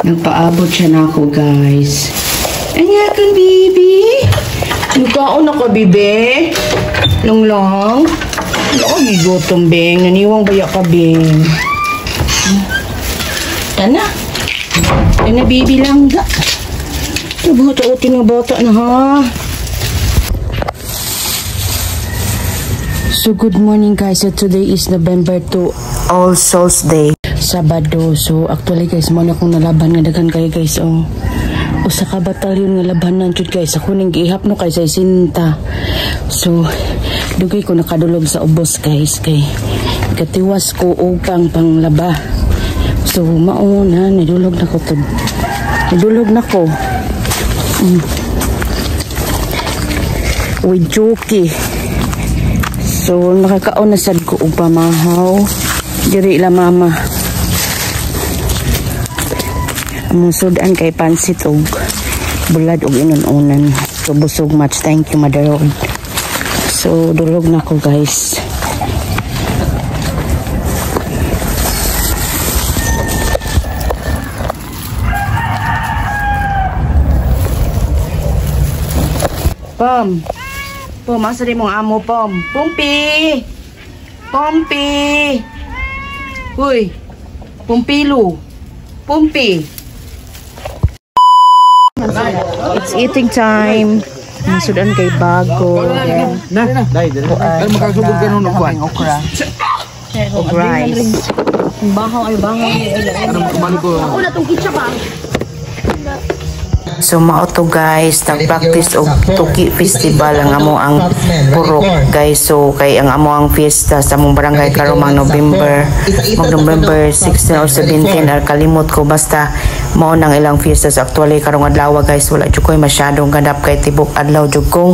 Nagpaabot siya na ako, guys. Anya kang baby? Nagkaon ako, bibe? Long. Ako, gigotong, beng. Naniwang baya ka, beng. Tana. Tana, baby lang, ga. Nabata-utin ng bata na, ha? So, good morning, guys. So, today is November 2, All Souls Day. Sabado. So, actually, guys, mo na akong nalaban nga daghan kayo, guys. Usa ka batalyon nga labanan jud, guys. Ako ning gihap no kay sa isinta. So, dugay ko nakadulog sa ubos, guys, kay katiwas ko upang panglaba. So, mao na nadulog na ko to. Nadulog na ko. With joki. So, nakakaon na sad ko og pamahaw. Diri la mama. Musudan kay pansit og bulad og inununan. So, busog much. Thank you, Mother Lord. So, dulog na ko, guys. Pom. Pom, asa rin mong amo, Pom. Pumpi! Pumpi! Uy! Pumpilo! Pumpi! It's eating time. Masudan kay bago. Na, dai. Ano makasubog ka nung okra? Og rice. Bahaw ay bahaw. Anong kumano ko? Ako na tong kitsa ba? So mao to, guys, nag-practice og Tuki Festival ang amo ang purok, guys. So kay ang amo ang fiesta sa among barangay karon mang November 16 or 17 ar kalimot ko, basta mao nang ilang fiesta. So actually karong adlaw, guys, wala jud koy masyadong ganap kay tibok adlaw jud kong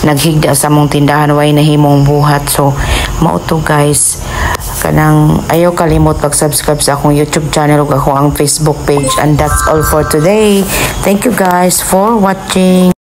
naghigda sa among tindahan, way nahimong buhat. So mao to, guys, kanang ayaw kalimot pag-subscribe sa akong YouTube channel ug ako ang Facebook page. And that's all for today. Thank you, guys, for watching.